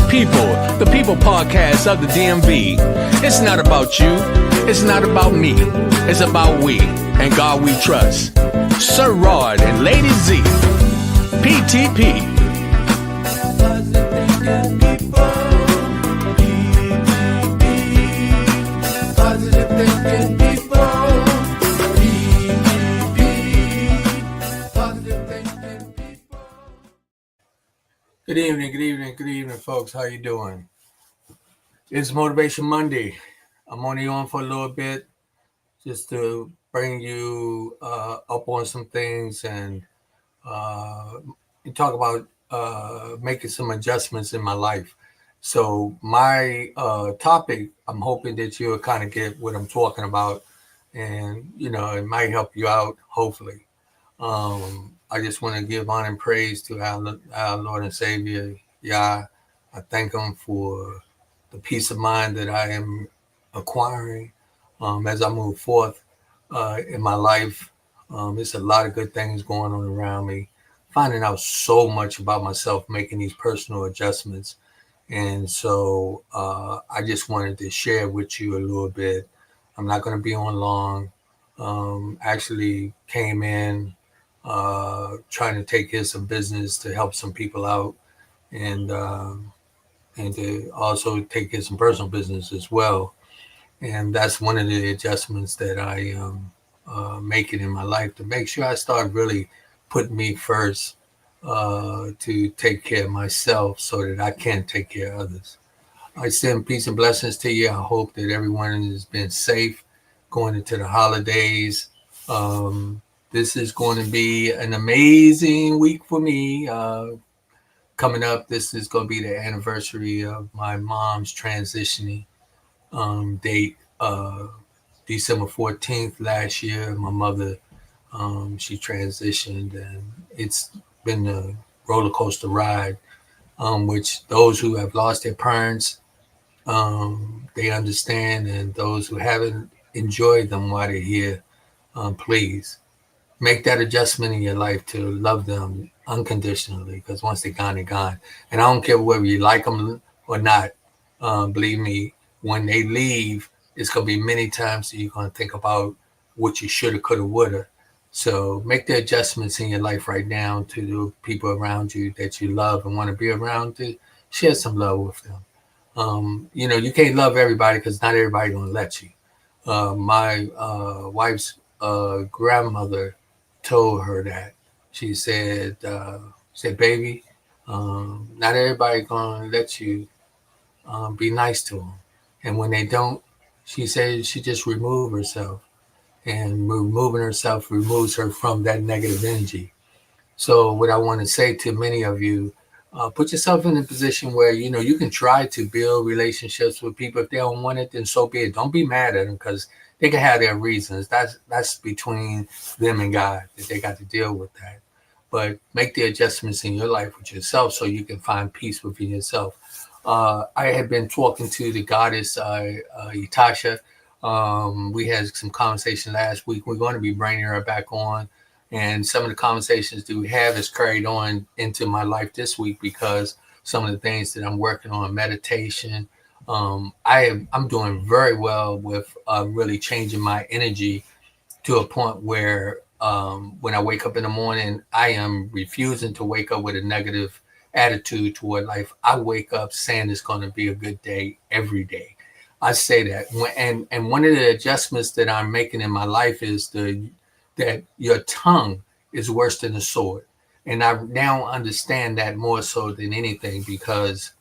people, the People Podcast of the DMV. It's not about you, it's not about me, it's about we, and God we trust. Sir Rod and Lady Z, PTP. Positive thinking people. Good evening, folks. How you doing? It's Motivation Monday. I'm only on for a little bit just to bring you up on some things and talk about making some adjustments in my life. So my topic, I'm hoping that you'll kind of get what I'm talking about, and it might help you out, hopefully. I just want to give honor and praise to our Lord and Savior, Yah. I thank Him for the peace of mind that I am acquiring as I move forth in my life. There's a lot of good things going on around me. Finding out so much about myself, making these personal adjustments. And so I just wanted to share with you a little bit. I'm not going to be on long. Actually came in trying to take care of some business to help some people out, and to also take care of some personal business as well. And that's one of the adjustments that I am making in my life, to make sure I start really putting me first, to take care of myself so that I can take care of others. I send peace and blessings to you. I hope that everyone has been safe going into the holidays. This is going to be an amazing week for me. Coming up, this is going to be the anniversary of my mom's transitioning date. December 14th last year, my mother, she transitioned, and it's been a roller coaster ride, which those who have lost their parents, they understand, and those who haven't enjoyed them while they're here, please make that adjustment in your life to love them unconditionally, because once they're gone, they're gone. And I don't care whether you like them or not. Believe me, when they leave, it's going to be many times that you're going to think about what you shoulda, coulda, woulda. So make the adjustments in your life right now to the people around you that you love and want to be around, to share some love with them. You can't love everybody because not everybody going to let you. My wife's grandmother told her that. She said, baby, not everybody going to let you be nice to them. And when they don't, she said she just remove herself. And removing herself removes her from that negative energy. So what I want to say to many of you, put yourself in a position where, you can try to build relationships with people. If they don't want it, then so be it. Don't be mad at them, because they can have their reasons. That's between them and God, that they got to deal with that. But make the adjustments in your life with yourself so you can find peace within yourself. I had been talking to the goddess, Itasha. We had some conversation last week. We're going to be bringing her back on. And some of the conversations that we have is carried on into my life this week, because some of the things that I'm working on, meditation, I'm doing very well with really changing my energy to a point where when I wake up in the morning, I am refusing to wake up with a negative attitude toward life. I wake up saying it's going to be a good day every day. I say that. And one of the adjustments that I'm making in my life is that your tongue is worse than a sword. And I now understand that more so than anything, because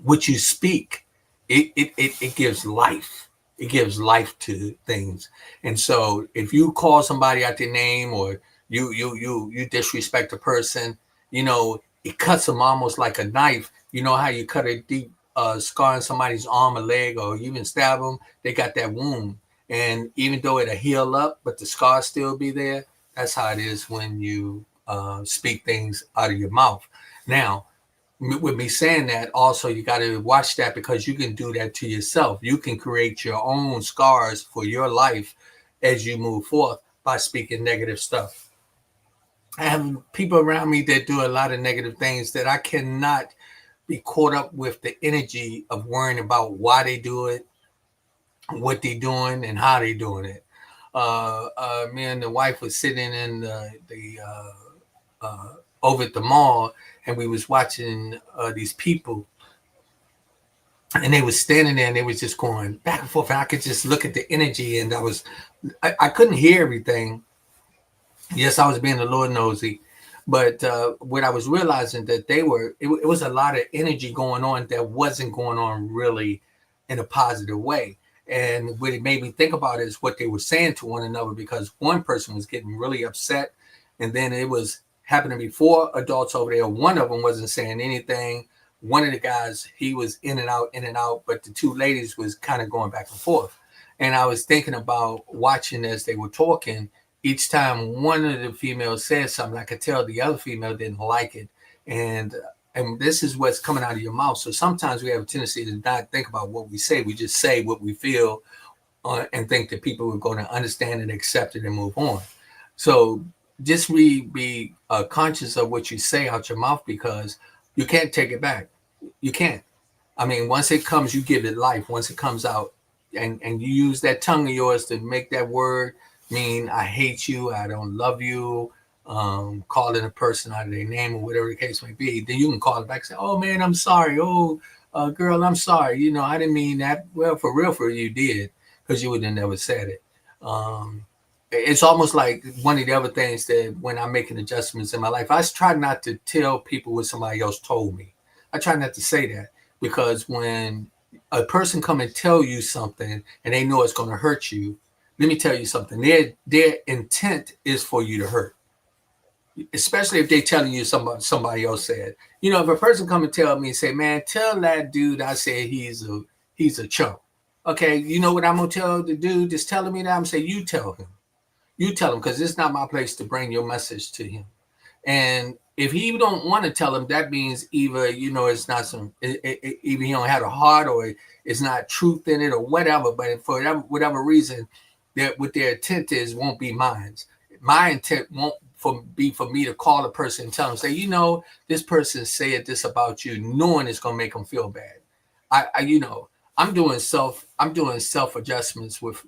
what you speak, it gives life. It gives life to things. And so if you call somebody out their name, or you disrespect a person, it cuts them almost like a knife. You know how you cut a deep scar in somebody's arm or leg, or even stab them, they got that wound. And even though it'll heal up, but the scar still be there, that's how it is when you speak things out of your mouth. Now, with me saying that, also you got to watch that, because you can do that to yourself. You can create your own scars for your life as you move forth by speaking negative stuff. I have people around me that do a lot of negative things that I cannot be caught up with the energy of worrying about why they do it, what they doing, and how they doing it. Me and the wife was sitting in over at the mall, and we was watching these people, and they was standing there, and they was just going back and forth. And I could just look at the energy, and I couldn't hear everything. Yes, I was being a little nosy, but what I was realizing that it was a lot of energy going on that wasn't going on really in a positive way. And what it made me think about is what they were saying to one another, because one person was getting really upset, and then it was happening before adults over there. One of them wasn't saying anything. One of the guys, he was in and out, but the two ladies was kind of going back and forth. And I was thinking about watching as they were talking. Each time one of the females said something, I could tell the other female didn't like it. And this is what's coming out of your mouth. So sometimes we have a tendency to not think about what we say. We just say what we feel and think that people are going to understand and accept it and move on. So just be conscious of what you say out your mouth, because you can't take it back. You can't. I mean, once it comes, you give it life. Once it comes out, and you use that tongue of yours to make that word mean I hate you, I don't love you, calling a person out of their name or whatever the case may be, then you can call it back and say, oh man, I'm sorry. Oh, girl, I'm sorry. You know, I didn't mean that. Well, for real, you did, because you would have never said it. It's almost like one of the other things that when I'm making adjustments in my life, I try not to tell people what somebody else told me. I try not to say that, because when a person come and tell you something and they know it's going to hurt you, let me tell you something. Their intent is for you to hurt, especially if they're telling you somebody else said. You know, if a person come and tell me and say, "Man, tell that dude I said he's a chump." Okay, you know what I'm gonna tell the dude that's telling me that? I'm gonna say, "You tell him, because it's not my place to bring your message to him." And if he don't want to tell him, that means either it's not either he don't have a heart, or it's not truth in it, or whatever. But for whatever reason, that what their intent is won't be mine. My intent won't be for me to call a person and tell them, say, this person said this about you, knowing it's gonna make them feel bad. I'm doing self adjustments with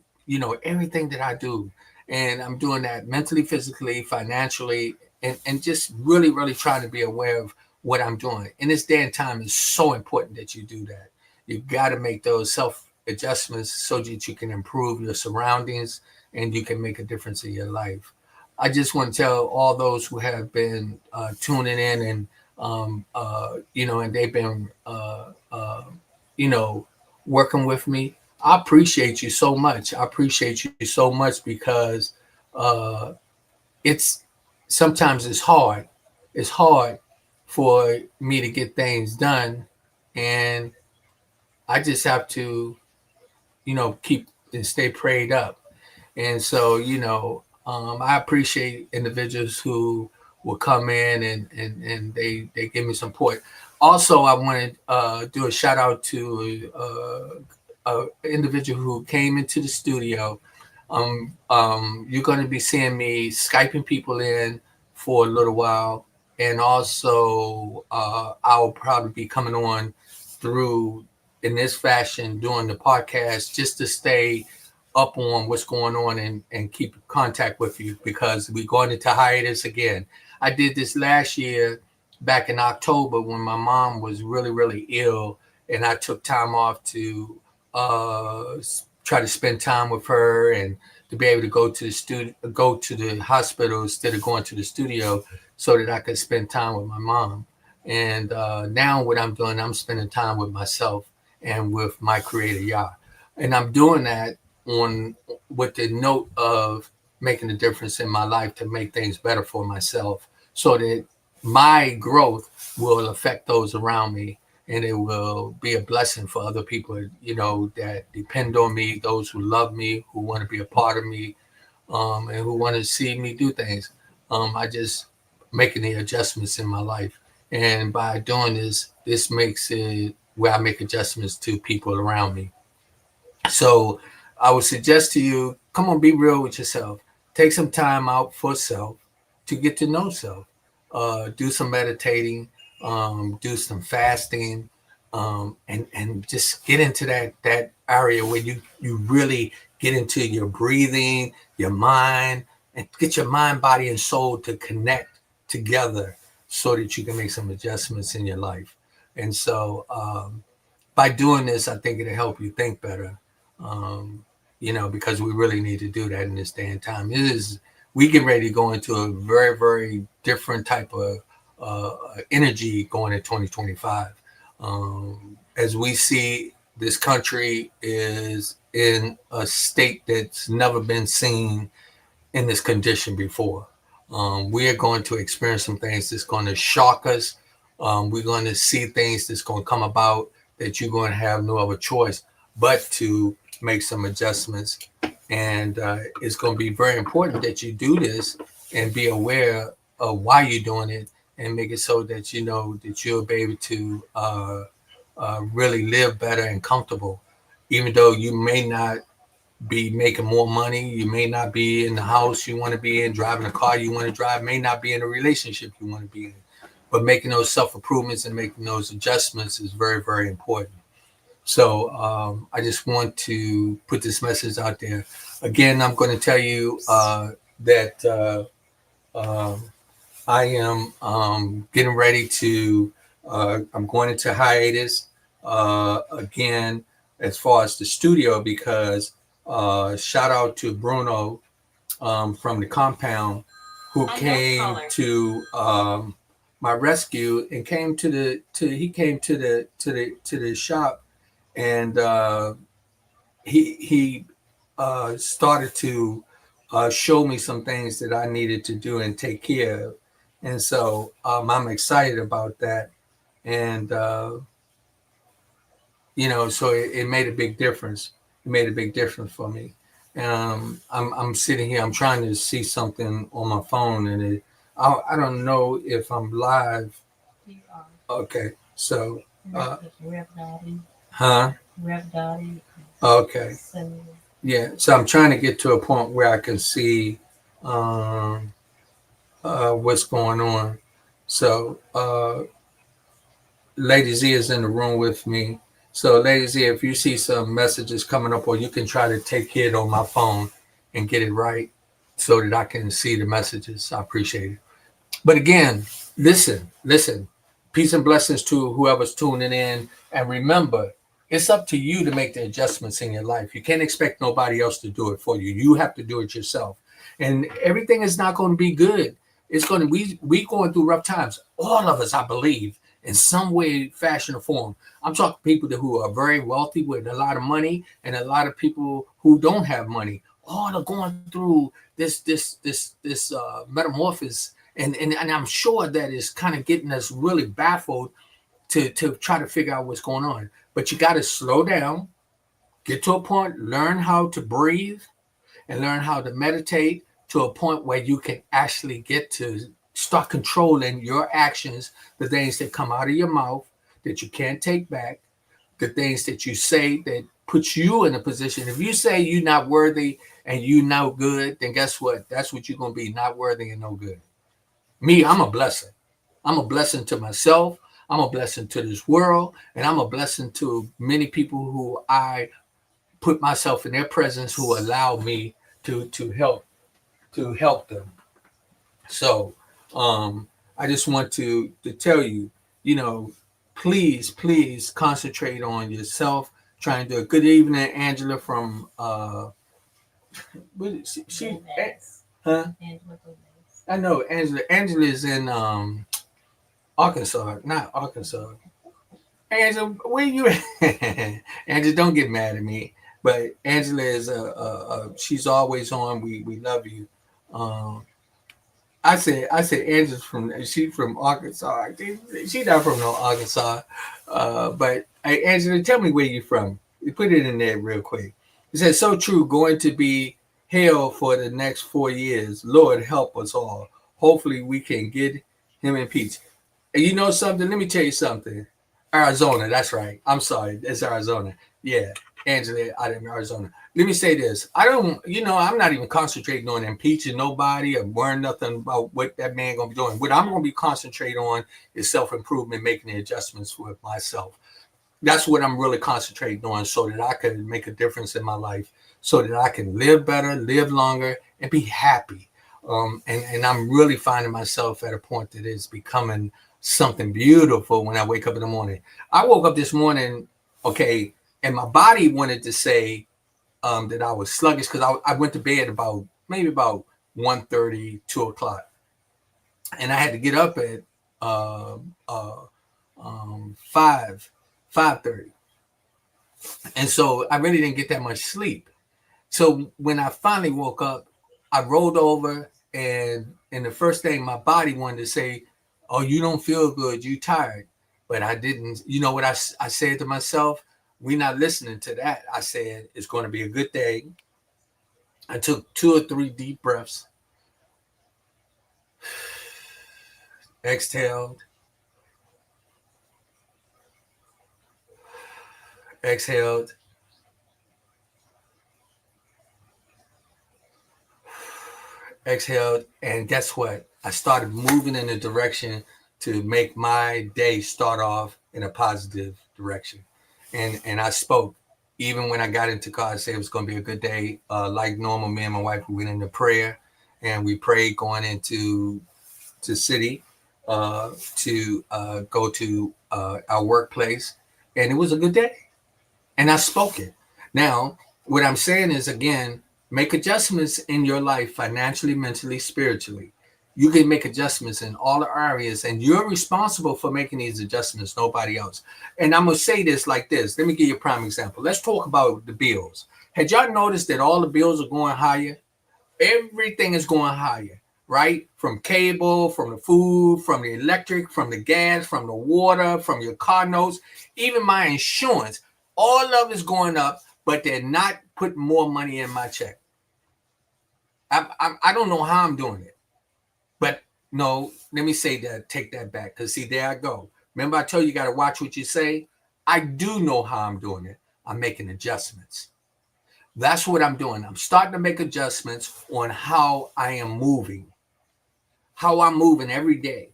everything that I do, and I'm doing that mentally, physically, financially, and just really, really trying to be aware of what I'm doing. In this day and time, it's so important that you do that. You got to make those self adjustments so that you can improve your surroundings and you can make a difference in your life. I just want to tell all those who have been tuning in and and they've been working with me. I appreciate you so much. I appreciate you so much, because it's sometimes it's hard. It's hard for me to get things done, and I just have to keep and stay prayed up. And so, I appreciate individuals who will come in and they give me support. Also, I want to do a shout out to an individual who came into the studio. You're going to be seeing me Skyping people in for a little while. And also, I'll probably be coming on through in this fashion doing the podcast, just to stay up on what's going on and keep contact with you, because we're going into hiatus again. I did this last year back in October when my mom was really, really ill, and I took time off to try to spend time with her and to be able to go to the hospital instead of going to the studio, so that I could spend time with my mom. And now what I'm doing, I'm spending time with myself and with my creator, Yah. And I'm doing that with the note of making a difference in my life to make things better for myself, so that my growth will affect those around me, and it will be a blessing for other people, that depend on me, those who love me, who want to be a part of me, and who want to see me do things. I just making the adjustments in my life. And by doing this makes it where I make adjustments to people around me. So I would suggest to you, come on, be real with yourself. Take some time out for self to get to know self. Do some meditating. do some fasting, and just get into that area where you really get into your breathing, your mind, and get your mind, body, and soul to connect together so that you can make some adjustments in your life. And so by doing this, I think it'll help you think better. Um, because we really need to do that in this day and time. We get ready to go into a very, very different type of energy going in 2025. As we see, this country is in a state that's never been seen in this condition before. We are going to experience some things that's going to shock us. We're going to see things that's going to come about that you're going to have no other choice but to make some adjustments. And it's going to be very important that you do this and be aware of why you're doing it, and make it so that you know that you'll be able to really live better and comfortable, even though you may not be making more money. You may not be in the house you want to be in, driving a car you want to drive, may not be in a relationship you want to be in. But making those self improvements and making those adjustments is very, very important. So I just want to put this message out there. Again, I'm going to tell you that I am getting ready to, I'm going into hiatus again as far as the studio, because shout out to Bruno from the compound, who came to my rescue and came to the shop, and he started to show me some things that I needed to do and take care of. And so I'm excited about that. And, so it made a big difference. It made a big difference for me. And I'm sitting here, I'm trying to see something on my phone, and I don't know if I'm live. You are. Okay. So, Rev Dottie. huh? Rev Dottie. Okay. So, Yeah. So I'm trying to get to a point where I can see what's going on. So, Lady Z is in the room with me. So, Lady Z, if you see some messages coming up, or you can try to take it on my phone and get it right so that I can see the messages, I appreciate it. But again, listen. Peace and blessings to whoever's tuning in. And remember, it's up to you to make the adjustments in your life. You can't expect nobody else to do it for you. You have to do it yourself. And everything is not going to be good. It's going to we going through rough times. All of us, I believe, in some way, fashion, or form. I'm talking people who are very wealthy with a lot of money, and a lot of people who don't have money. All are going through this metamorphosis, and I'm sure that is kind of getting us really baffled to try to figure out what's going on. But you got to slow down, get to a point, learn how to breathe, and learn how to meditate to a point where you can actually get to start controlling your actions, the things that come out of your mouth that you can't take back, the things that you say that puts you in a position. If you say you're not worthy and you no good, then guess what? That's what you're going to be, not worthy and no good. Me, I'm a blessing. I'm a blessing to myself. I'm a blessing to this world. And I'm a blessing to many people who I put myself in their presence, who allow me to help them. So I just want to tell you, please concentrate on yourself. Trying to good evening, Angela from she huh? Angela Gomez. I know Angela. Angela is in Arkansas, not Arkansas. Angela, where you at? Angela, don't get mad at me. But Angela is she's always on. We love you. I said Angela's she's from Arkansas. She's not from no Arkansas. But hey, Angela, tell me where you're from. You put it in there real quick. It says, so true, going to be hell for the next 4 years. Lord, help us all. Hopefully we can get him impeached. And you know something? Let me tell you something. Arizona, that's right. I'm sorry. It's Arizona. Yeah. Angela out in Arizona. Let me say this. I'm not even concentrating on impeaching nobody or worrying nothing about what that man gonna be doing. What I'm gonna be concentrating on is self-improvement, making the adjustments with myself. That's what I'm really concentrating on so that I can make a difference in my life, so that I can live better, live longer, and be happy. And I'm really finding myself at a point that is becoming something beautiful when I wake up in the morning. I woke up this morning, okay, and my body wanted to say that I was sluggish because I went to bed maybe about 1:30, 2 o'clock. And I had to get up at 5:30. And so I really didn't get that much sleep. So when I finally woke up, I rolled over, and the first thing my body wanted to say, "Oh, you don't feel good, you tired." But I didn't. You know what I said to myself? We're not listening to that. I said, it's going to be a good day. I took 2 or 3 deep breaths, exhaled, exhaled, exhaled, and guess what? I started moving in a direction to make my day start off in a positive direction. And I spoke. Even when I got into car, I said it was going to be a good day. Like normal, me and my wife, we went into prayer, and we prayed going into city to go to our workplace, and it was a good day. And I spoke it. Now, what I'm saying is, again, make adjustments in your life financially, mentally, spiritually. You can make adjustments in all the areas, and you're responsible for making these adjustments, nobody else. And I'm going to say this like this. Let me give you a prime example. Let's talk about the bills. Had y'all noticed that all the bills are going higher? Everything is going higher, right? From cable, from the food, from the electric, from the gas, from the water, from your car notes, even my insurance. All of it's going up, but they're not putting more money in my check. I don't know how I'm doing it. But no, let me say that, take that back. Because see, there I go. Remember I told you, you got to watch what you say? I do know how I'm doing it. I'm making adjustments. That's what I'm doing. I'm starting to make adjustments on how I am moving. How I'm moving every day.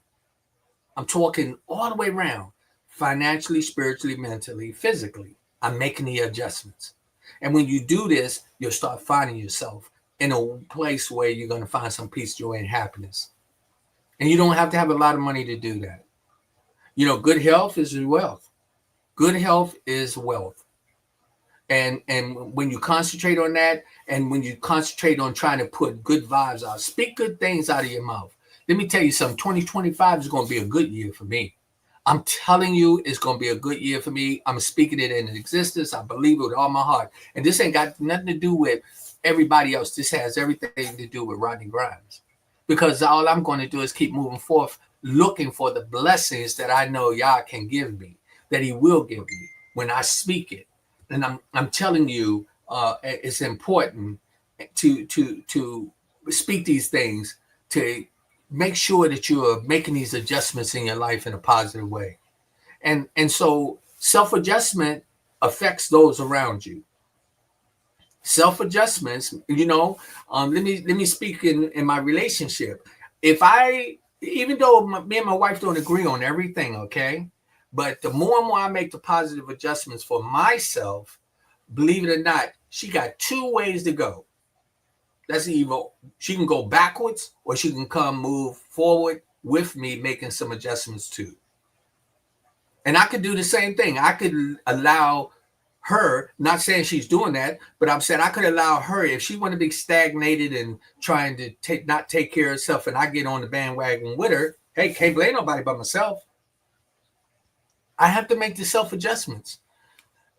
I'm talking all the way around. Financially, spiritually, mentally, physically. I'm making the adjustments. And when you do this, you'll start finding yourself in a place where you're going to find some peace, joy, and happiness. And you don't have to have a lot of money to do that. You know, good health is wealth. Good health is wealth. And when you concentrate on that, and when you concentrate on trying to put good vibes out, speak good things out of your mouth. Let me tell you something, 2025 is going to be a good year for me. I'm telling you, it's going to be a good year for me. I'm speaking it into existence. I believe it with all my heart. And this ain't got nothing to do with everybody else. This has everything to do with Rodney Grimes. Because all I'm going to do is keep moving forth, looking for the blessings that I know Yah can give me, that he will give me when I speak it. And I'm telling you, it's important to speak these things, to make sure that you are making these adjustments in your life in a positive way. And so self-adjustment affects those around you. Self-adjustments, let me speak in my relationship. Even though me and my wife don't agree on everything, okay, but the more and more I make the positive adjustments for myself, believe it or not, she got 2 ways to go. That's either she can go backwards or she can move forward with me, making some adjustments too. And I could do the same thing. I could allow her, not saying she's doing that, but I'm saying I could allow her, if she want to be stagnated and trying to not take care of herself, and I get on the bandwagon with her, hey, can't blame nobody but myself. I have to make the self-adjustments.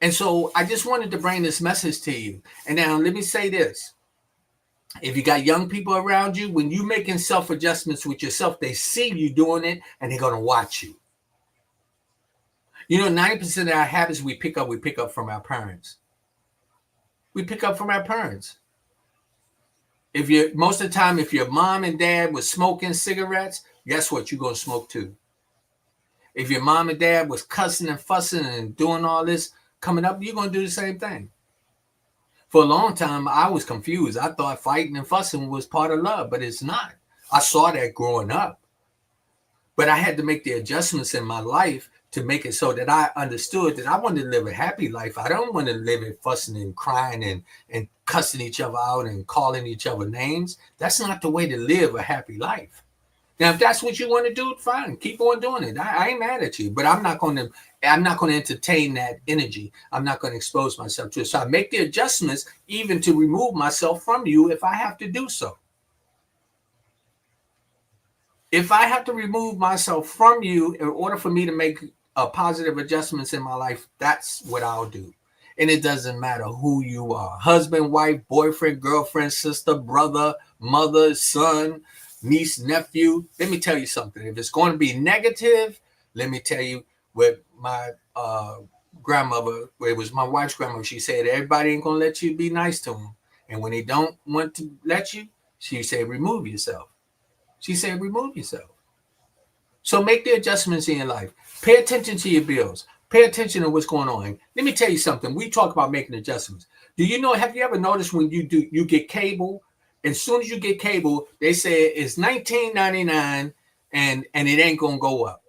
And so I just wanted to bring this message to you. And now let me say this. If you got young people around you, when you're making self-adjustments with yourself, they see you doing it and they're going to watch you. 90% of our habits we pick up from our parents. We pick up from our parents. Most of the time, if your mom and dad was smoking cigarettes, guess what? You're going to smoke too. If your mom and dad was cussing and fussing and doing all this coming up, you're going to do the same thing. For a long time, I was confused. I thought fighting and fussing was part of love, but it's not. I saw that growing up. But I had to make the adjustments in my life to make it so that I understood that I wanted to live a happy life. I don't want to live it fussing and crying and cussing each other out and calling each other names. That's not the way to live a happy life. Now, if that's what you want to do, fine, keep on doing it. I ain't mad at you, but I'm not going to entertain that energy. I'm not going to expose myself to it. So I make the adjustments even to remove myself from you if I have to do so. If I have to remove myself from you in order for me to make positive adjustments in my life, that's what I'll do. And it doesn't matter who you are. Husband, wife, boyfriend, girlfriend, sister, brother, mother, son, niece, nephew. Let me tell you something. If it's going to be negative, let me tell you what my grandmother, it was my wife's grandmother, she said, everybody ain't going to let you be nice to them. And when they don't want to let you, she said, remove yourself. She said, remove yourself. So make the adjustments in your life. Pay attention to your bills. Pay attention to what's going on. Let me tell you something. We talk about making adjustments. Do you know, have you ever noticed when you get cable, as soon as you get cable, they say it's $19.99 and it ain't going to go up.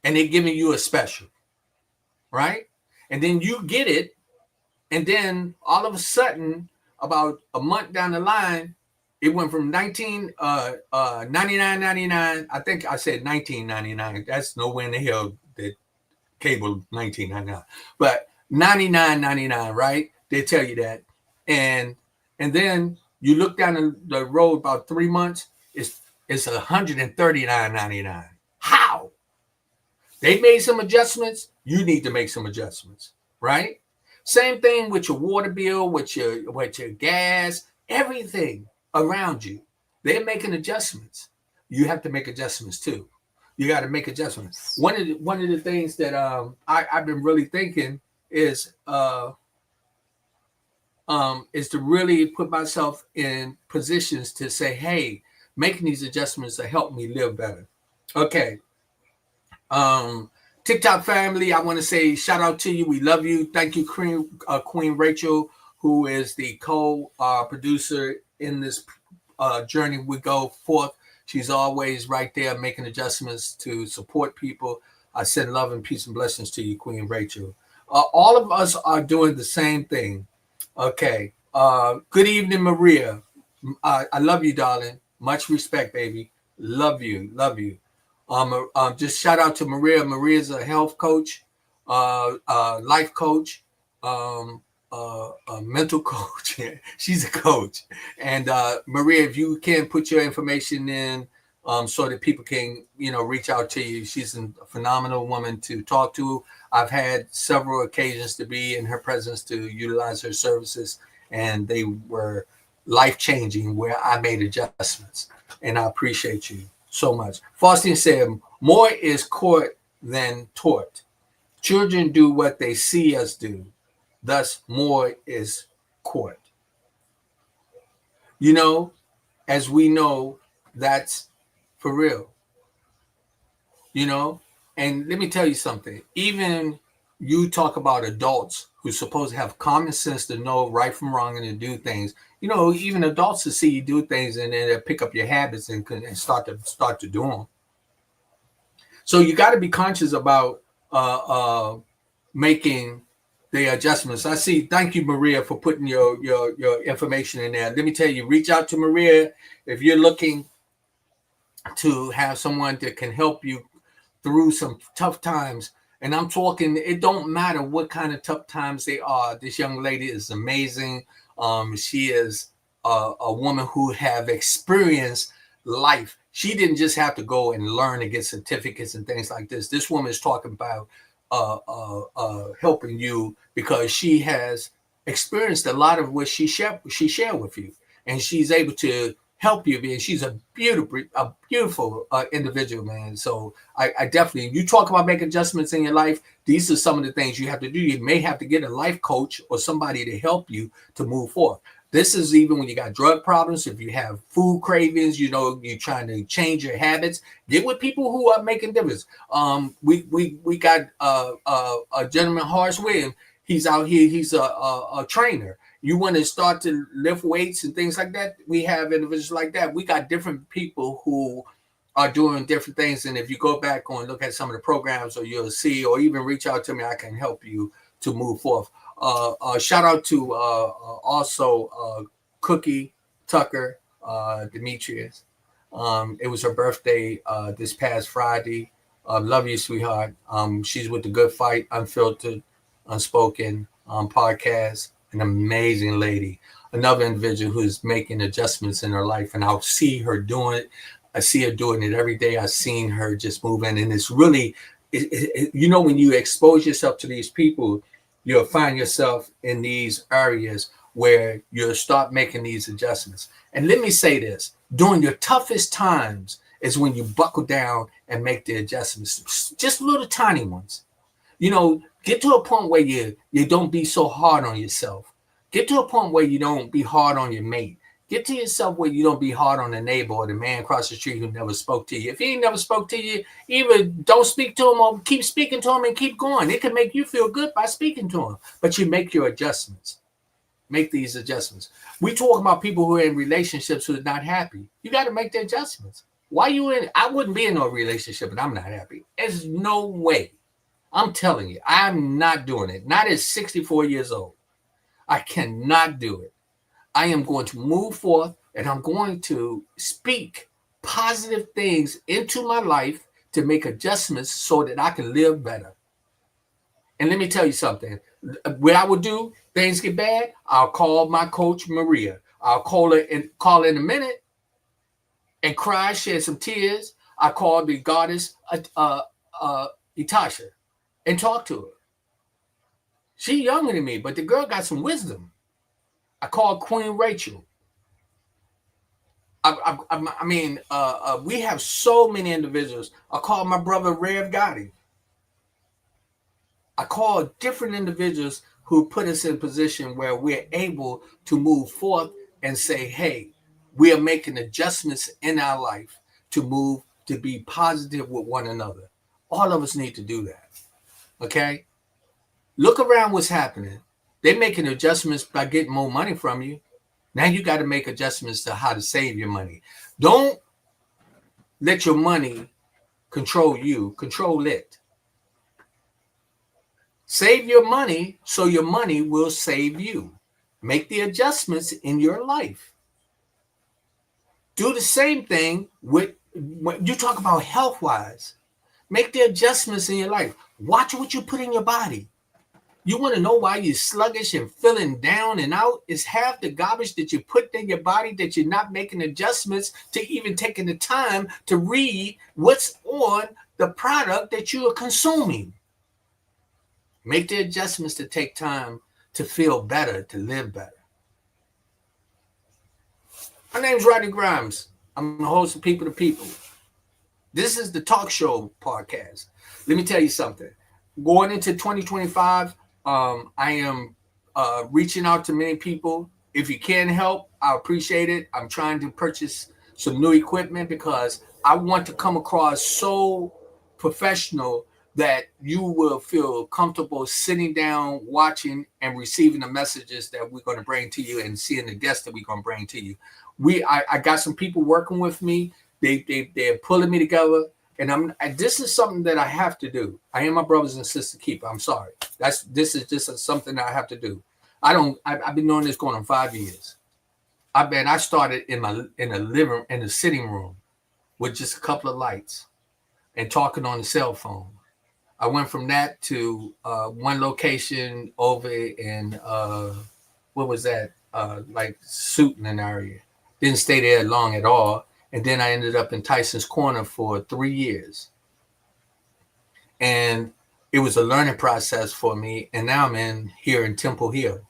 And they're giving you a special, right? And then you get it. And then all of a sudden, about a month down the line, it went from $99.99. I think I said $19.99. That's nowhere in the hell that cable $19.99. But $99.99, right? They tell you that. And then you look down the road about 3 months, it's $139.99. How? They made some adjustments. You need to make some adjustments, right? Same thing with your water bill, with your gas, everything around you. They're making adjustments. You have to make adjustments too. You got to make adjustments. One of the things that I've been really thinking is to really put myself in positions to say, hey, making these adjustments to help me live better. Okay. TikTok family, I want to say shout out to you. We love you. Thank you, Queen Rachel, who is the co-producer in this journey we go forth. She's always right there making adjustments to support people. I send love and peace and blessings to you, Queen Rachel. All of us are doing the same thing. Okay. Good evening, Maria. I love you, darling. Much respect, baby. Love you. Love you. Just shout out to Maria. Maria's a health coach, life coach, a mental coach. She's a coach. And Maria, if you can put your information in so that people can, reach out to you. She's a phenomenal woman to talk to. I've had several occasions to be in her presence to utilize her services, and they were life-changing where I made adjustments. And I appreciate you so much. Faustine said, more is caught than taught. Children do what they see us do. Thus, more is caught. As we know, that's for real. And let me tell you something. Even you talk about adults who's supposed to have common sense to know right from wrong and to do things. Even adults to see you do things and then pick up your habits and start to do them. So you got to be conscious about making the adjustments. I see. Thank you, Maria, for putting your information in there. Let me tell you, reach out to Maria if you're looking to have someone that can help you through some tough times. And I'm talking, it don't matter what kind of tough times they are. This young lady is amazing. She is a woman who have experienced life. She didn't just have to go and learn and get certificates and things like this. This woman is talking about helping you because she has experienced a lot of what she shared with you, and she's able to help you. And she's a beautiful individual, man. So I definitely, you talk about making adjustments in your life. These are some of the things you have to do. You may have to get a life coach or somebody to help you to move forward. This is even when you got drug problems. If you have food cravings, you're trying to change your habits. Get with people who are making difference. We got a gentleman, Horace Williams. He's out here. He's a trainer. You want to start to lift weights and things like that, we have individuals like that. We got different people who are doing different things. And if you go back and look at some of the programs, or you'll see, or even reach out to me, I can help you to move forth. Shout out to also Cookie Tucker, Demetrius. It was her birthday this past Friday. Love you, sweetheart. She's with the Good Fight, Unfiltered, Unspoken podcast. An amazing lady. Another individual who's making adjustments in her life, and I'll see her doing it. I see her doing it every day. I've seen her just moving, and it's really, when you expose yourself to these people, you'll find yourself in these areas where you'll start making these adjustments. And let me say this, during your toughest times is when you buckle down and make the adjustments, just little tiny ones. Get to a point where you don't be so hard on yourself. Get to a point where you don't be hard on your mate. Get to yourself where you don't be hard on the neighbor or the man across the street who never spoke to you. If he ain't never spoke to you, either don't speak to him or keep speaking to him and keep going. It can make you feel good by speaking to him, but you make your adjustments. Make these adjustments. We talk about people who are in relationships who are not happy. You got to make the adjustments. Why you in? I wouldn't be in no relationship and I'm not happy. There's no way. I'm telling you, I'm not doing it. Not at 64 years old. I cannot do it. I am going to move forth, and I'm going to speak positive things into my life to make adjustments so that I can live better. And let me tell you something. What I would do, things get bad, I'll call my coach, Maria. I'll call her in a minute and cry, shed some tears. I call the goddess, Itasha, and talk to her. She's younger than me, but the girl got some wisdom. I call Queen Rachel. We have so many individuals. I call my brother Rev Gotti. I call different individuals who put us in a position where we're able to move forth and say, hey, we are making adjustments in our life to move, to be positive with one another. All of us need to do that. Okay? Look around what's happening. They're making adjustments by getting more money from you. Now you got to make adjustments to how to save your money. Don't let your money control you. Control it. Save your money so your money will save you. Make the adjustments in your life. Do the same thing with when you talk about health-wise. Make the adjustments in your life. Watch what you put in your body. You want to know why you're sluggish and feeling down and out? It's half the garbage that you put in your body that you're not making adjustments to, even taking the time to read what's on the product that you are consuming. Make the adjustments to take time to feel better, to live better. My name's Rodney Grimes. I'm the host of People to People. This is the talk show podcast. Let me tell you something. Going into 2025, I am reaching out to many people. If you can help, I appreciate it. I'm trying to purchase some new equipment because I want to come across so professional that you will feel comfortable sitting down, watching, and receiving the messages that we're going to bring to you and seeing the guests that we're going to bring to you. I got some people working with me. They're pulling me together. And this is something that I have to do. I am my brothers and sisters keeper. I'm sorry. This is just something that I have to do. I've been doing this going on 5 years. I started in the sitting room with just a couple of lights and talking on the cell phone. I went from that to one location over in what was that? Like Suitland area. Didn't stay there long at all. And then I ended up in Tyson's Corner for 3 years. And it was a learning process for me. And now I'm here in Temple Hill.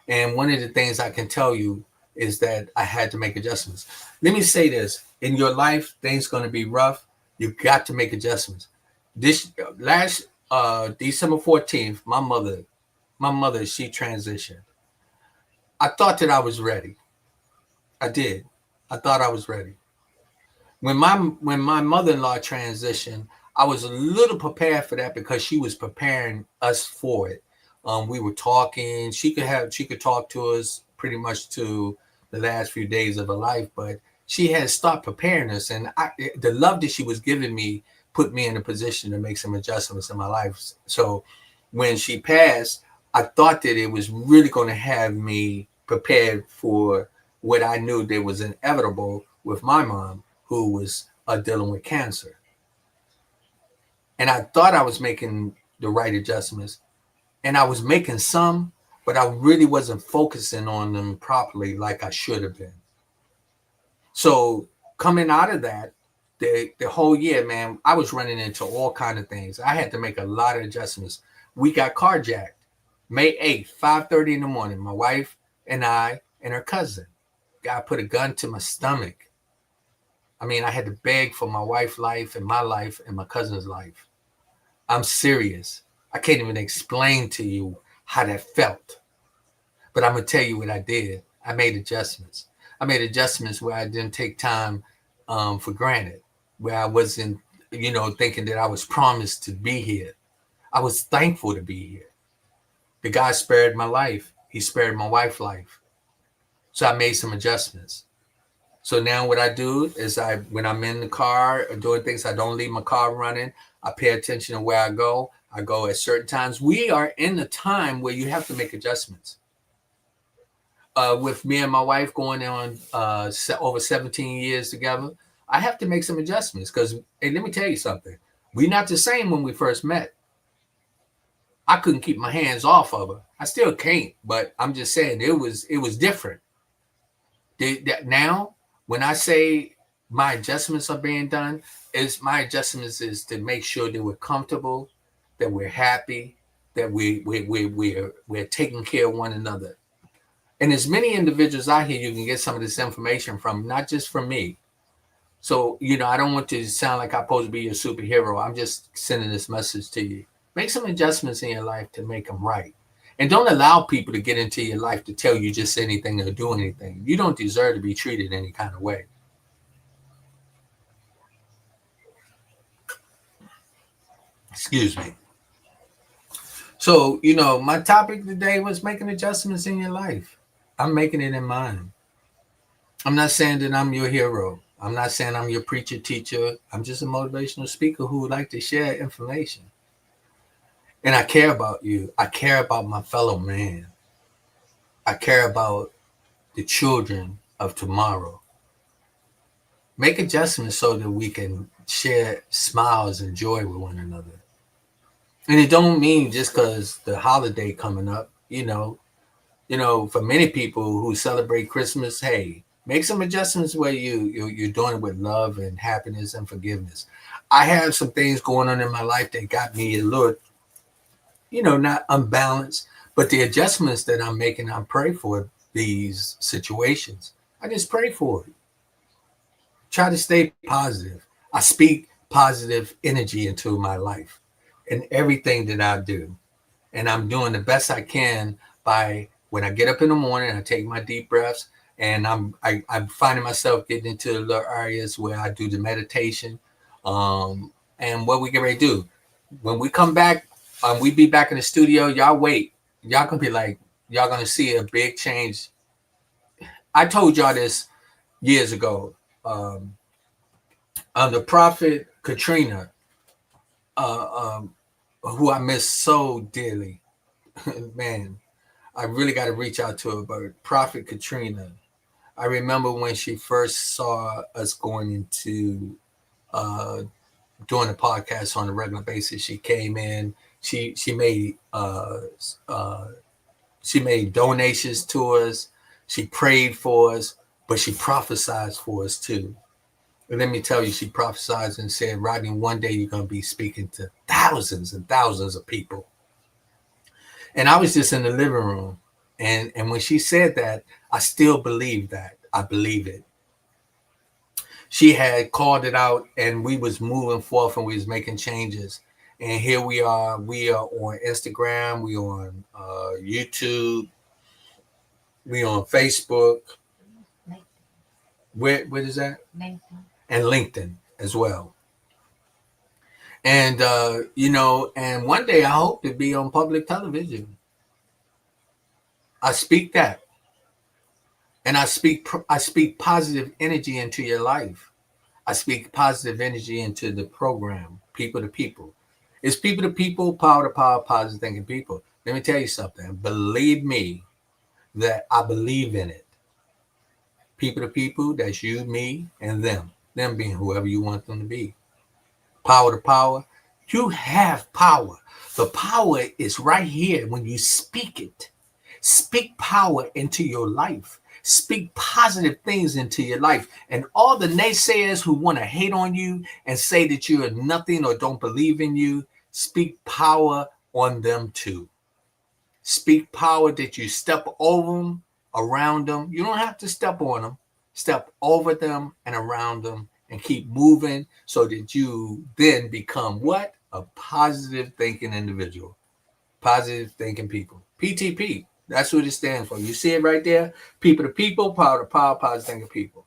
And one of the things I can tell you is that I had to make adjustments. Let me say this. In your life, things going to be rough. You got to make adjustments. This last December 14th, my mother, she transitioned. I thought that I was ready. I did. I thought I was ready. When my mother-in-law transitioned, I was a little prepared for that because she was preparing us for it. We were talking. She could talk to us pretty much to the last few days of her life, but she had stopped preparing us, and the love that she was giving me put me in a position to make some adjustments in my life. So when she passed, I thought that it was really going to have me prepared for what I knew that was inevitable with my mom, who was dealing with cancer. And I thought I was making the right adjustments, and I was making some, but I really wasn't focusing on them properly like I should have been. So coming out of that, the whole year, man, I was running into all kind of things. I had to make a lot of adjustments. We got carjacked May 8th, 5:30 in the morning. My wife and I and her cousin. God put a gun to my stomach. I mean, I had to beg for my wife's life and my cousin's life. I'm serious. I can't even explain to you how that felt. But I'm going to tell you what I did. I made adjustments. I made adjustments where I didn't take time for granted, where I wasn't, thinking that I was promised to be here. I was thankful to be here. The guy spared my life. He spared my wife's life. So I made some adjustments. So now what I do is when I'm in the car or doing things, I don't leave my car running. I pay attention to where I go. I go at certain times. We are in the time where you have to make adjustments. With me and my wife going on over 17 years together, I have to make some adjustments because, hey, let me tell you something. We're not the same when we first met. I couldn't keep my hands off of her. I still can't, but I'm just saying it was different. Now, when I say my adjustments are being done, my adjustments is to make sure that we're comfortable, that we're happy, that we're taking care of one another. And there's many individuals out here you can get some of this information from, not just from me. So, I don't want to sound like I'm supposed to be your superhero. I'm just sending this message to you. Make some adjustments in your life to make them right. And don't allow people to get into your life to tell you just anything or do anything. You don't deserve to be treated any kind of way. Excuse me. So, my topic today was making adjustments in your life. I'm making it in mine. I'm not saying that I'm your hero. I'm not saying I'm your preacher, teacher. I'm just a motivational speaker who would like to share information. And I care about you. I care about my fellow man. I care about the children of tomorrow. Make adjustments so that we can share smiles and joy with one another. And it don't mean just because the holiday coming up, for many people who celebrate Christmas, hey, make some adjustments where you're doing it with love and happiness and forgiveness. I have some things going on in my life that got me a little, not unbalanced, but the adjustments that I'm making, I pray for these situations. I just pray for it. Try to stay positive. I speak positive energy into my life and everything that I do. And I'm doing the best I can by when I get up in the morning, I take my deep breaths, and I'm finding myself getting into the little areas where I do the meditation. And what we get ready to do. When we come back, we be back in the studio. Y'all wait. Y'all gonna be like, y'all gonna see a big change. I told y'all this years ago. The prophet Katrina, who I miss so dearly, man, I really got to reach out to her. But Prophet Katrina, I remember when she first saw us going into doing a podcast on a regular basis. She came in. She made donations to us. She prayed for us, but she prophesied for us too. And let me tell you, she prophesied and said, Rodney, one day you're going to be speaking to thousands and thousands of people. And I was just in the living room. And when she said that, I still believe that. I believe it. She had called it out, and we was moving forth, and we was making changes. And here we are. We are on Instagram. We on YouTube. We on Facebook. What is that? LinkedIn. And LinkedIn as well. And, and one day I hope to be on public television. I speak that. And I speak positive energy into your life. I speak positive energy into the program, people to people. It's people to people, power to power, positive thinking people. Let me tell you something. Believe me that I believe in it. People to people, that's you, me, and them. Them being whoever you want them to be. Power to power. You have power. The power is right here when you speak it. Speak power into your life. Speak positive things into your life. And all the naysayers who want to hate on you and say that you are nothing or don't believe in you, speak power on them too. Speak power that you step over them, around them. You don't have to step on them. Step over them and around them and keep moving so that you then become what? A positive thinking individual. Positive thinking people. PTP. That's what it stands for. You see it right there? People to people, power to power, positive thinking people.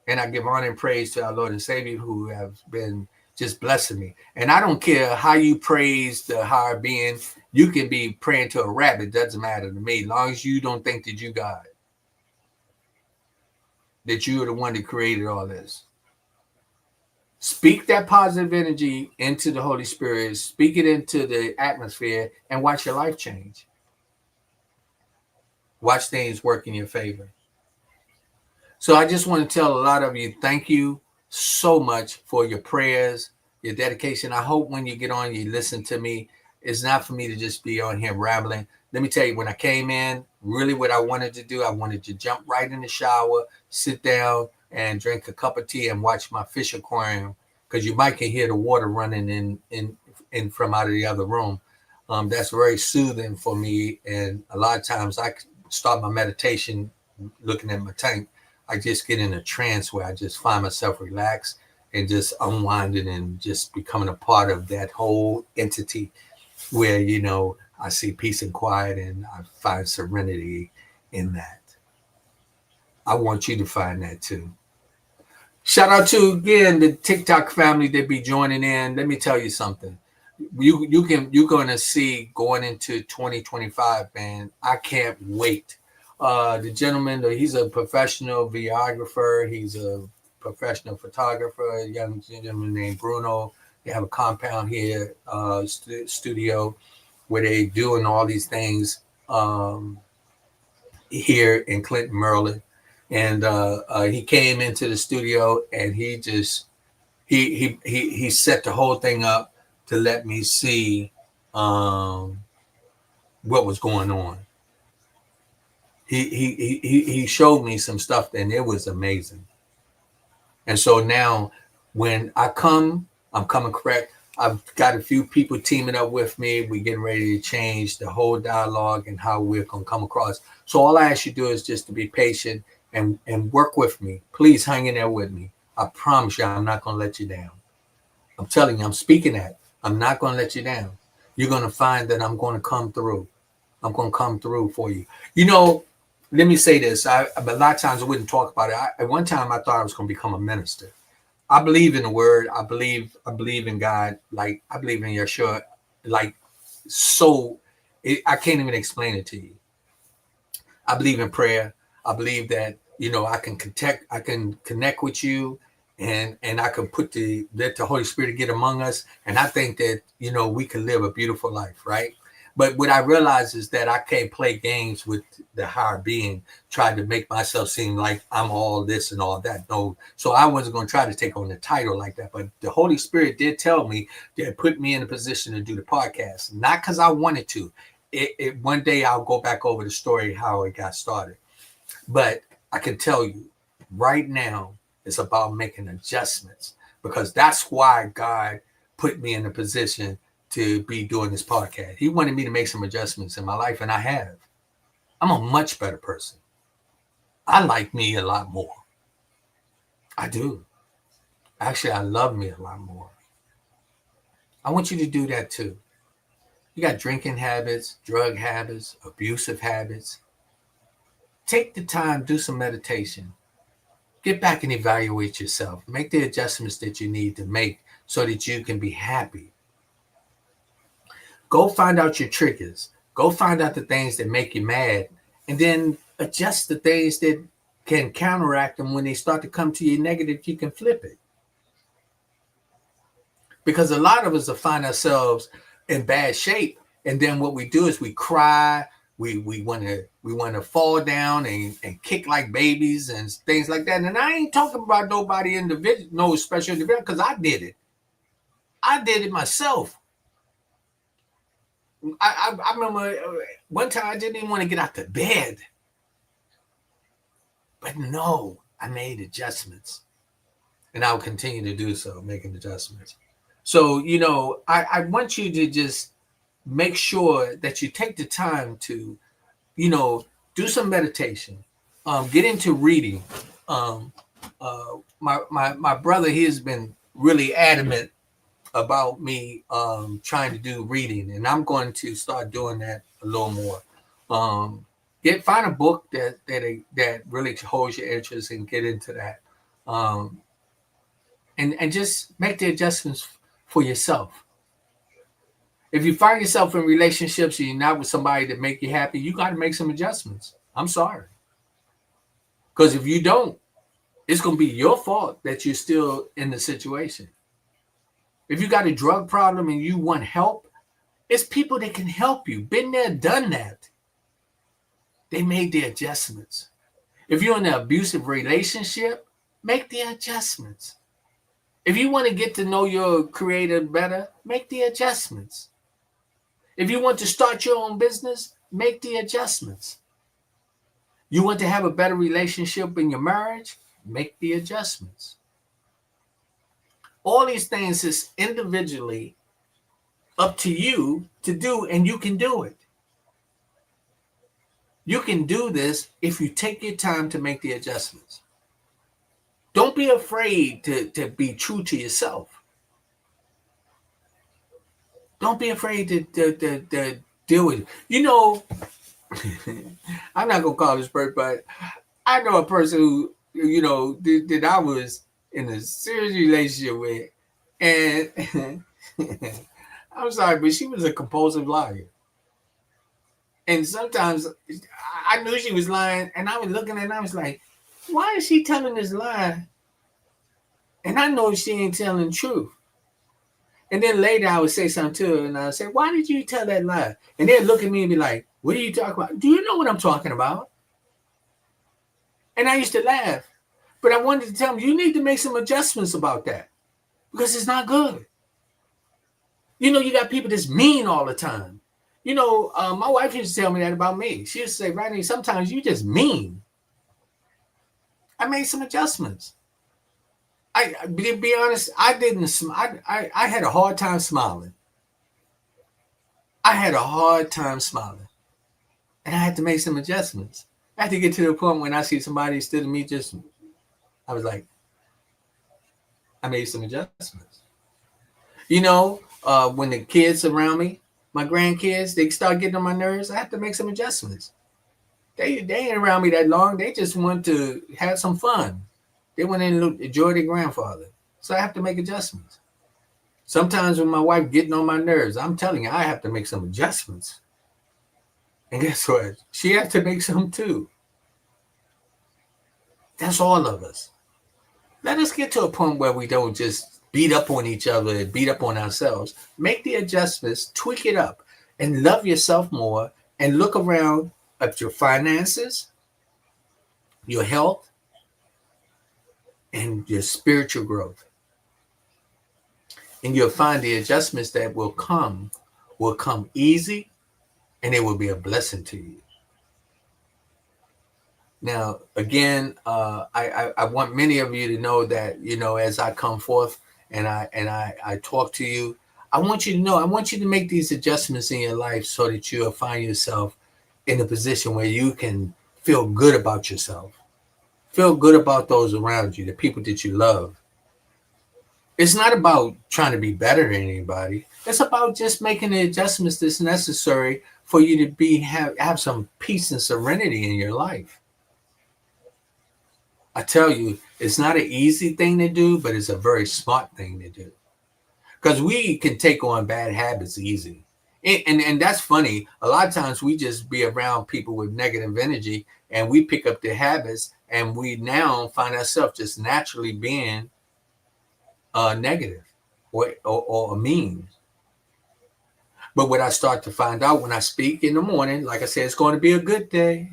And I give honor and praise to our Lord and Savior who have been just blessing me. And I don't care how you praise the higher being. You can be praying to a rabbit. Doesn't matter to me. As long as you don't think that you God. That you are the one that created all this. Speak that positive energy into the Holy Spirit. Speak it into the atmosphere and watch your life change. Watch things work in your favor. So I just want to tell a lot of you, thank you so much for your prayers, your dedication. I hope when you get on, you listen to me. It's not for me to just be on here rambling. Let me tell you, when I came in, really what I wanted to do, I wanted to jump right in the shower, sit down and drink a cup of tea and watch my fish aquarium, because you might can hear the water running in from out of the other room. That's very soothing for me. And a lot of times I start my meditation looking at my tank. I just get in a trance where I just find myself relaxed and just unwinding and just becoming a part of that whole entity where, you know, I see peace and quiet and I find serenity in that. I want you to find that too. Shout out to, again, the TikTok family that be joining in. Let me tell you something. You're going to see going into 2025, man. I can't wait. The gentleman, he's a professional videographer. He's a professional photographer, a young gentleman named Bruno. They have a compound here, studio, where they doing all these things here in Clinton, Maryland. And he came into the studio and he just he set the whole thing up to let me see what was going on. He showed me some stuff and it was amazing. And so now when I come, I'm coming correct. I've got a few people teaming up with me. We're getting ready to change the whole dialogue and how we're going to come across. So all I ask you to do is just to be patient and work with me. Please hang in there with me. I promise you, I'm not going to let you down. I'm telling you, I'm speaking that. I'm not going to let you down. You're going to find that I'm going to come through. I'm going to come through for you. You know, let me say this. A lot of times I wouldn't talk about it. At one time, I thought I was going to become a minister. I believe in the word. I believe in God. Like, I believe in Yeshua. Like, so I can't even explain it to you. I believe in prayer. I believe that, you know, I can connect with you and I can let the Holy Spirit get among us. And I think that, you know, we can live a beautiful life, right? But what I realize is that I can't play games with the higher being, trying to make myself seem like I'm all this and all that. No. So I wasn't going to try to take on the title like that. But the Holy Spirit did tell me that put me in a position to do the podcast, not because I wanted to. One day I'll go back over the story, how it got started. But I can tell you right now, it's about making adjustments, because that's why God put me in a position to be doing this podcast. He wanted me to make some adjustments in my life, and I have. I'm a much better person. I like me a lot more. I do. Actually, I love me a lot more. I want you to do that too. You got drinking habits, drug habits, abusive habits. Take the time, do some meditation. Get back and evaluate yourself. Make the adjustments that you need to make so that you can be happy. Go find out your triggers. Go find out the things that make you mad, and then adjust the things that can counteract them. When they start to come to you negative, you can flip it. Because a lot of us will find ourselves in bad shape, and then what we do is we cry. We want to fall down and kick like babies and things like that. And I ain't talking about nobody individual, no special individual, because I did it. I did it myself. I remember one time I didn't even want to get out of bed. But no, I made adjustments. And I'll continue to do so, making adjustments. So, I want you to just make sure that you take the time to, do some meditation, get into reading. My brother, he has been really adamant about me trying to do reading, and I'm going to start doing that a little more. Find a book that really holds your interest and get into that, and just make the adjustments for yourself. If you find yourself in relationships and you're not with somebody that make you happy, you got to make some adjustments. I'm sorry, because if you don't, it's going to be your fault that you're still in the situation. If you got a drug problem and you want help, it's people that can help you. Been there, done that. They made the adjustments. If you're in an abusive relationship, make the adjustments. If you want to get to know your creator better, make the adjustments. If you want to start your own business, make the adjustments. You want to have a better relationship in your marriage, make the adjustments. All these things is individually up to you to do, and you can do it. You can do this if you take your time to make the adjustments. Don't be afraid to be true to yourself. Don't be afraid to deal with it. I'm not going to call this person, but I know a person who, that I was in a serious relationship with, and I'm sorry, but she was a compulsive liar. And sometimes I knew she was lying, and I was looking at her and I was like, why is she telling this lie? And I know she ain't telling the truth. And then later I would say something to her, and I would say, why did you tell that lie? And they'd look at me and be like, what are you talking about? Do you know what I'm talking about? And I used to laugh. But I wanted to tell them, you need to make some adjustments about that, because it's not good. You got people that's mean all the time. My wife used to tell me that about me. She used to say, Rodney, sometimes you just mean. I made some adjustments. To be honest, I didn't. I had a hard time smiling. I had a hard time smiling. And I had to make some adjustments. I had to get to the point when I see somebody instead of me just, I was like, I made some adjustments. When the kids around me, my grandkids, they start getting on my nerves, I have to make some adjustments. They ain't around me that long. They just want to have some fun. They want to enjoy their grandfather. So I have to make adjustments. Sometimes when my wife getting on my nerves, I'm telling you, I have to make some adjustments. And guess what? She has to make some too. That's all of us. Let us get to a point where we don't just beat up on each other and beat up on ourselves. Make the adjustments, tweak it up, and love yourself more, and look around at your finances, your health, and your spiritual growth. And you'll find the adjustments that will come easy, and it will be a blessing to you. Now, again, I want many of you to know that, as I come forth and I talk to you, I want you to know, I want you to make these adjustments in your life so that you'll find yourself in a position where you can feel good about yourself. Feel good about those around you, the people that you love. It's not about trying to be better than anybody. It's about just making the adjustments that's necessary for you to have some peace and serenity in your life. I tell you, it's not an easy thing to do, but it's a very smart thing to do. Because we can take on bad habits easy. And that's funny. A lot of times we just be around people with negative energy, and we pick up their habits, and we now find ourselves just naturally being negative or mean. But what I start to find out when I speak in the morning, like I said, it's going to be a good day.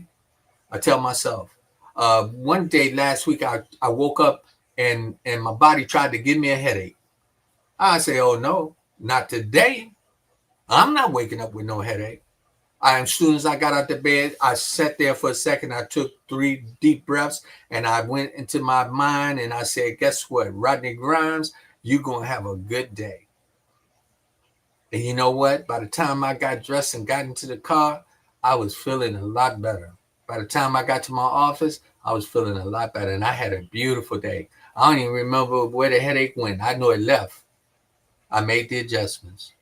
I tell myself. One day last week, I woke up and my body tried to give me a headache. I say, oh no, not today. I'm not waking up with no headache. As soon as I got out the bed, I sat there for a second. I took 3 deep breaths and I went into my mind and I said, guess what, Rodney Grimes, you're going to have a good day. And you know what? By the time I got dressed and got into the car, I was feeling a lot better. By the time I got to my office, I was feeling a lot better. And I had a beautiful day. I don't even remember where the headache went. I know it left. I made the adjustments.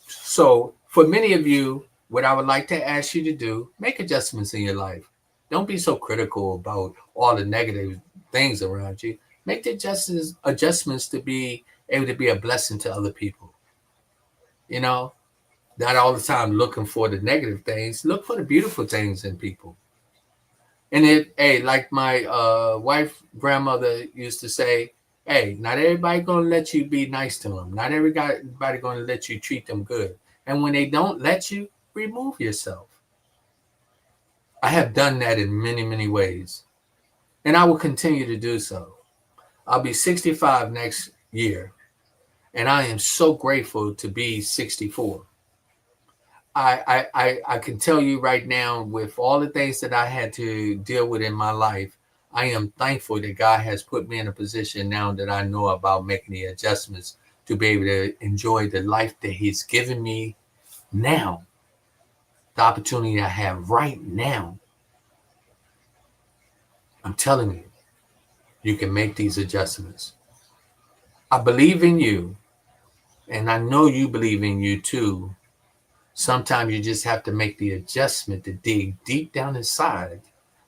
So for many of you, what I would like to ask you to do, make adjustments in your life. Don't be so critical about all the negative things around you. Make the adjustments to be able to be a blessing to other people. You know, not all the time looking for the negative things. Look for the beautiful things in people. And like my wife, grandmother used to say, hey, not everybody gonna let you be nice to them. Not everybody gonna let you treat them good. And when they don't let you, remove yourself. I have done that in many, many ways. And I will continue to do so. I'll be 65 next year. And I am so grateful to be 64. I can tell you right now, with all the things that I had to deal with in my life, I am thankful that God has put me in a position now that I know about making the adjustments to be able to enjoy the life that He's given me now, the opportunity I have right now. I'm telling you, you can make these adjustments. I believe in you, and I know you believe in you too. Sometimes you just have to make the adjustment to dig deep down inside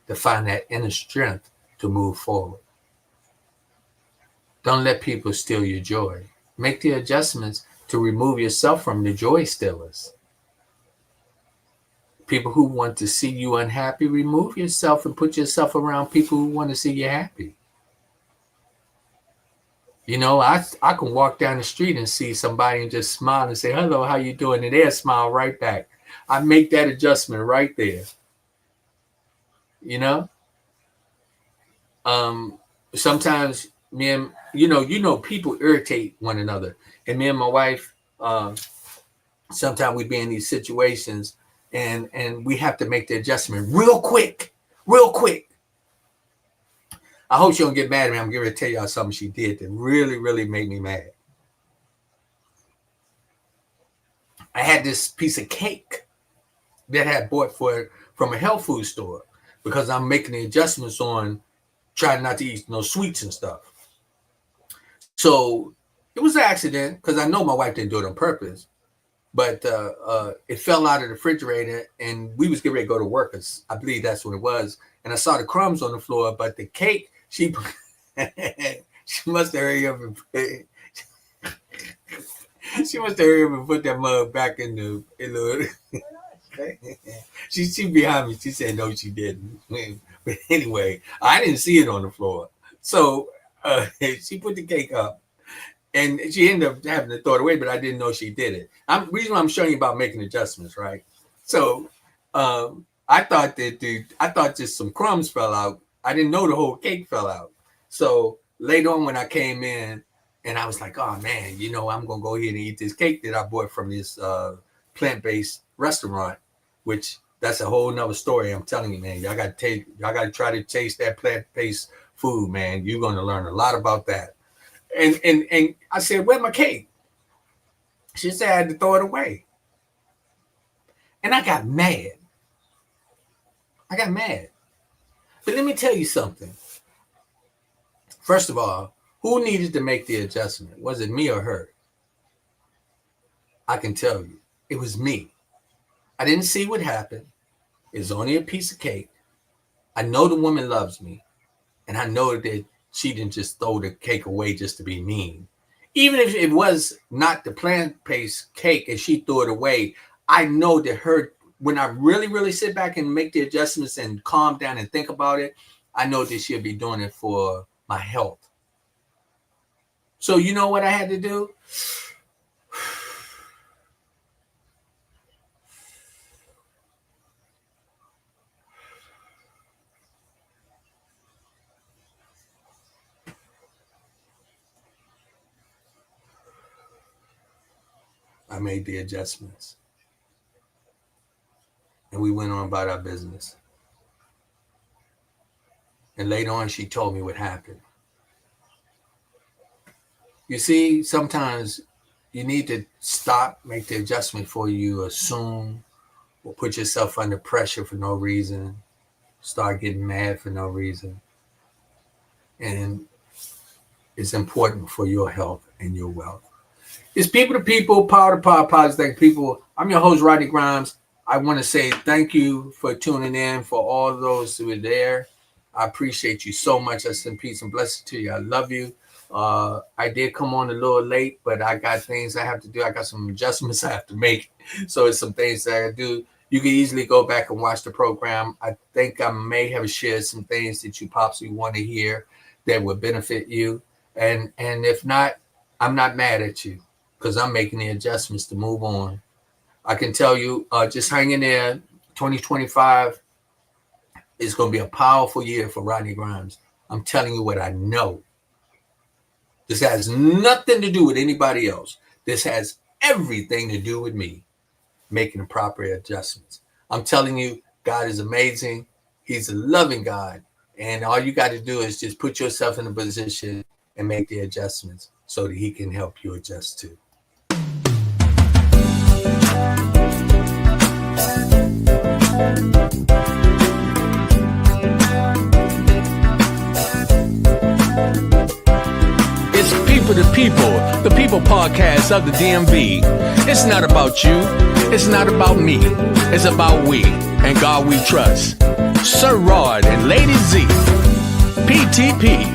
to find that inner strength to move forward. Don't let people steal your joy. Make the adjustments to remove yourself from the joy stealers. People who want to see you unhappy, remove yourself and put yourself around people who want to see you happy. You know, I can walk down the street and see somebody and just smile and say, hello, how you doing? And they'll smile right back. I make that adjustment right there. You know? Sometimes me and, people irritate one another. And me and my wife, sometimes we be in these situations and we have to make the adjustment real quick. I hope she don't get mad at me. I'm going to tell y'all something she did that really, really made me mad. I had this piece of cake that I had bought from a health food store because I'm making the adjustments on trying not to eat no sweets and stuff. So it was an accident because I know my wife didn't do it on purpose, but it fell out of the refrigerator and we was getting ready to go to work. I believe that's what it was. And I saw the crumbs on the floor, but the cake, she must have hurried up and put that mug back in the she behind me. She said no, she didn't. But anyway, I didn't see it on the floor. So she put the cake up and she ended up having to throw it away, but I didn't know she did it. Reason why I'm showing you about making adjustments, right? So I thought just some crumbs fell out. I didn't know the whole cake fell out. So later on when I came in and I was like, oh man, I'm going to go ahead and eat this cake that I bought from this plant-based restaurant, which that's a whole nother story. I'm telling you, man, y'all got to try to taste that plant-based food, man. You're going to learn a lot about that. And I said, where's my cake? She said I had to throw it away. And I got mad. But let me tell you something. First of all, who needed to make the adjustment? Was it me or her? I can tell you, it was me. I didn't see what happened. It was only a piece of cake. I know the woman loves me. And I know that she didn't just throw the cake away just to be mean. Even if it was not the plant-based cake and she threw it away, I know that when I really, really sit back and make the adjustments and calm down and think about it, I know that she'll be doing it for my health. So you know what I had to do? I made the adjustments. And we went on about our business. And later on, she told me what happened. You see, sometimes you need to stop, make the adjustment before you assume or put yourself under pressure for no reason, start getting mad for no reason. And it's important for your health and your wealth. It's people to people, power to power, positive people. I'm your host, Rodney Grimes. I want to say thank you for tuning in, for all those who are there. I appreciate you so much. I send peace and blessings to you. I love you. I did come on a little late, but I got things I have to do. I got some adjustments I have to make. So it's some things that I do. You can easily go back and watch the program. I think I may have shared some things that you possibly want to hear that would benefit you. And if not, I'm not mad at you because I'm making the adjustments to move on. I can tell you, just hang in there. 2025 is going to be a powerful year for Rodney Grimes. I'm telling you what I know. This has nothing to do with anybody else. This has everything to do with me making the proper adjustments. I'm telling you, God is amazing. He's a loving God. And all you got to do is just put yourself in a position and make the adjustments so that he can help you adjust too. It's People to People, the People podcast of the DMV. It's not about you. It's not about me. It's about we and God we trust. Sir Rod and Lady Z. PTP.